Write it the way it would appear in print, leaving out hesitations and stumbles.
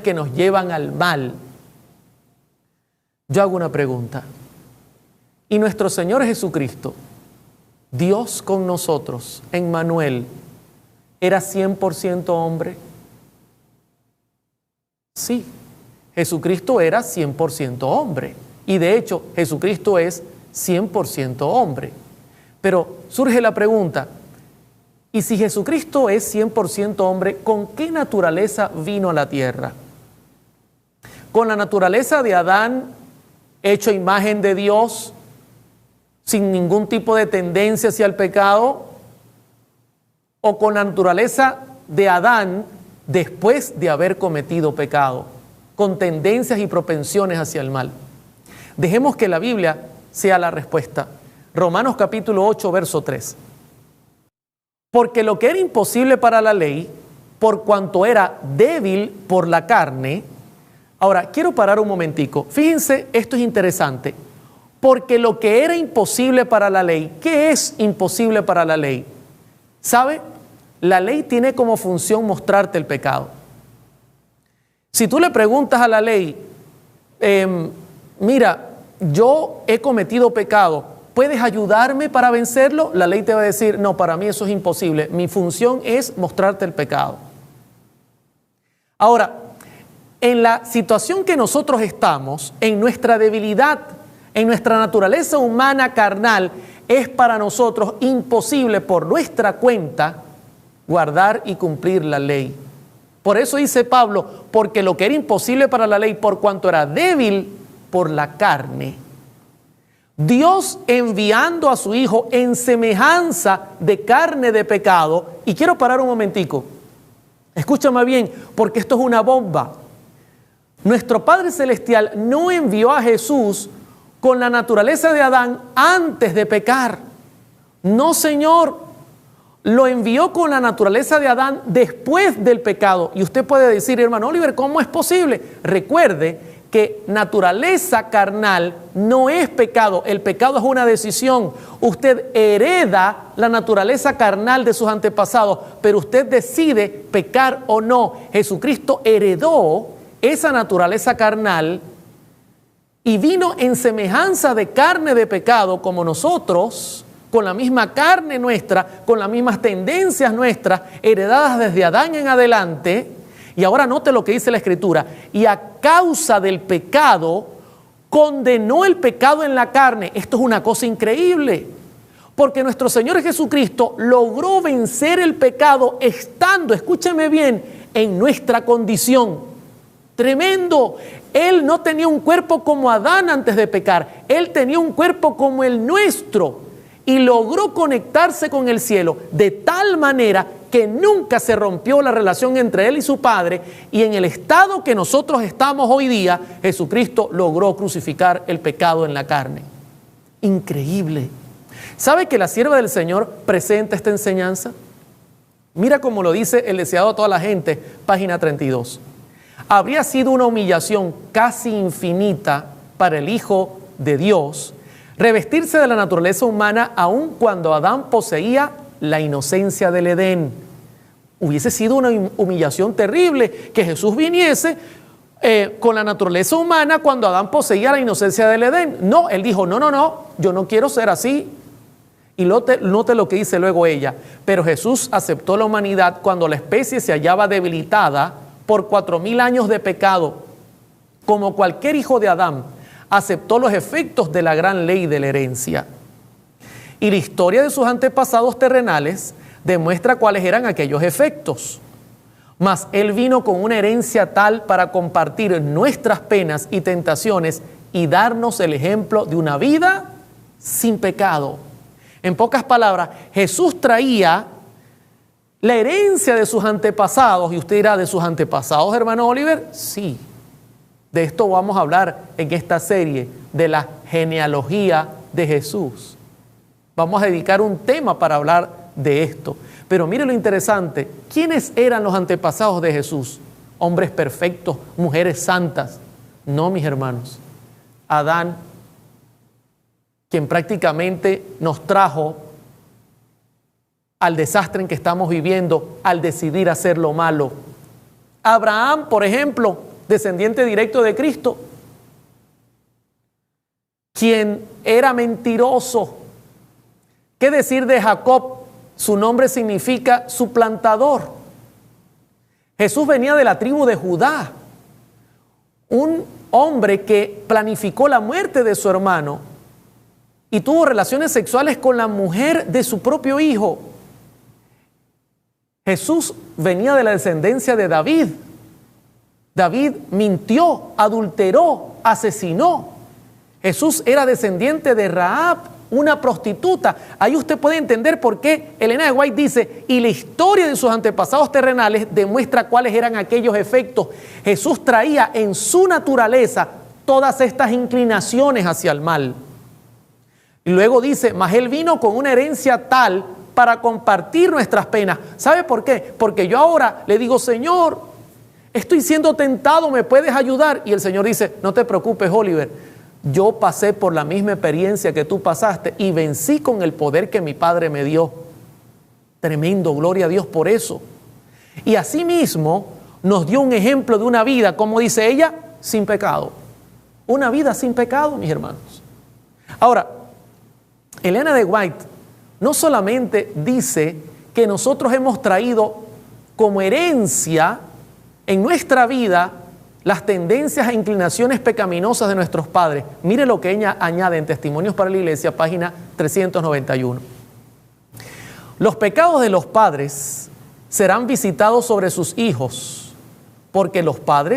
que nos llevan al mal. Yo hago una pregunta. ¿Y nuestro Señor Jesucristo, Dios con nosotros, Emmanuel, era 100% hombre? Sí, Jesucristo era 100% hombre. Y de hecho, Jesucristo es 100% hombre. Pero surge la pregunta, ¿y si Jesucristo es 100% hombre, con qué naturaleza vino a la tierra? ¿Con la naturaleza de Adán, hecho imagen de Dios, sin ningún tipo de tendencia hacia el pecado? ¿O con la naturaleza de Adán después de haber cometido pecado, con tendencias y propensiones hacia el mal? Dejemos que la Biblia sea la respuesta. Romanos capítulo 8, verso 3. Porque lo que era imposible para la ley, por cuanto era débil por la carne. Ahora, quiero parar un momentico. Fíjense, esto es interesante. Porque lo que era imposible para la ley, ¿qué es imposible para la ley? ¿Sabe? La ley tiene como función mostrarte el pecado. Si tú le preguntas a la ley, mira, yo he cometido pecado, ¿puedes ayudarme para vencerlo? La ley te va a decir, no, para mí eso es imposible. Mi función es mostrarte el pecado. Ahora, en la situación que nosotros estamos, en nuestra debilidad, en nuestra naturaleza humana carnal, es para nosotros imposible por nuestra cuenta guardar y cumplir la ley. Por eso dice Pablo, porque lo que era imposible para la ley, por cuanto era débil por la carne. Dios enviando a su Hijo en semejanza de carne de pecado. Y quiero parar un momentico. Escúchame bien, porque esto es una bomba. Nuestro Padre Celestial no envió a Jesús con la naturaleza de Adán antes de pecar. No, Señor. Lo envió con la naturaleza de Adán después del pecado. Y usted puede decir, hermano Oliver, ¿cómo es posible? Recuerde que naturaleza carnal no es pecado. El pecado es una decisión. Usted hereda la naturaleza carnal de sus antepasados, pero usted decide pecar o no. Jesucristo heredó esa naturaleza carnal y vino en semejanza de carne de pecado como nosotros, con la misma carne nuestra, con las mismas tendencias nuestras, heredadas desde Adán en adelante. Y ahora note lo que dice la Escritura. Y a causa del pecado, condenó el pecado en la carne. Esto es una cosa increíble. Porque nuestro Señor Jesucristo logró vencer el pecado estando, escúcheme bien, en nuestra condición. Tremendo. Él no tenía un cuerpo como Adán antes de pecar. Él tenía un cuerpo como el nuestro. Y logró conectarse con el cielo de tal manera que nunca se rompió la relación entre él y su Padre. Y en el estado que nosotros estamos hoy día, Jesucristo logró crucificar el pecado en la carne. Increíble. ¿Sabe que la sierva del Señor presenta esta enseñanza? Mira cómo lo dice el deseado a toda la gente, página 32. Habría sido una humillación casi infinita para el Hijo de Dios revestirse de la naturaleza humana aun cuando Adán poseía la inocencia del Edén. Hubiese sido una humillación terrible que Jesús viniese con la naturaleza humana cuando Adán poseía la inocencia del Edén. No, él dijo, no, yo no quiero ser así. Y note lo que dice luego ella. Pero Jesús aceptó la humanidad cuando la especie se hallaba debilitada por 4000 años de pecado. Como cualquier hijo de Adán, aceptó los efectos de la gran ley de la herencia. Y la historia de sus antepasados terrenales demuestra cuáles eran aquellos efectos. Mas Él vino con una herencia tal para compartir nuestras penas y tentaciones y darnos el ejemplo de una vida sin pecado. En pocas palabras, Jesús traía la herencia de sus antepasados. Y usted dirá, ¿de sus antepasados, hermano Oliver? Sí. De esto vamos a hablar en esta serie de la genealogía de Jesús. Vamos a dedicar un tema para hablar de esto. Pero mire lo interesante, ¿quiénes eran los antepasados de Jesús? Hombres perfectos, mujeres santas. No, mis hermanos. Adán, quien prácticamente nos trajo al desastre en que estamos viviendo al decidir hacer lo malo. Abraham, por ejemplo, descendiente directo de Cristo, quien era mentiroso. ¿Qué decir de Jacob? Su nombre significa suplantador. Jesús venía de la tribu de Judá, un hombre que planificó la muerte de su hermano y tuvo relaciones sexuales con la mujer de su propio hijo. Jesús venía de la descendencia de David. David mintió, adulteró, asesinó. Jesús era descendiente de Rahab, una prostituta. Ahí usted puede entender por qué Elena de White dice, y la historia de sus antepasados terrenales demuestra cuáles eran aquellos efectos. Jesús traía en su naturaleza todas estas inclinaciones hacia el mal. Y luego dice, mas Él vino con una herencia tal para compartir nuestras penas. ¿Sabe por qué? Porque yo ahora le digo, Señor, estoy siendo tentado, ¿me puedes ayudar? Y el Señor dice, no te preocupes, Oliver, yo pasé por la misma experiencia que tú pasaste y vencí con el poder que mi Padre me dio. Tremendo, gloria a Dios por eso. Y asimismo nos dio un ejemplo de una vida, como dice ella, sin pecado. Una vida sin pecado, mis hermanos. Ahora, Elena de White no solamente dice que nosotros hemos traído como herencia en nuestra vida las tendencias e inclinaciones pecaminosas de nuestros padres. Mire lo que ella añade en Testimonios para la Iglesia, página 391. Los pecados de los padres serán visitados sobre sus hijos, porque los padres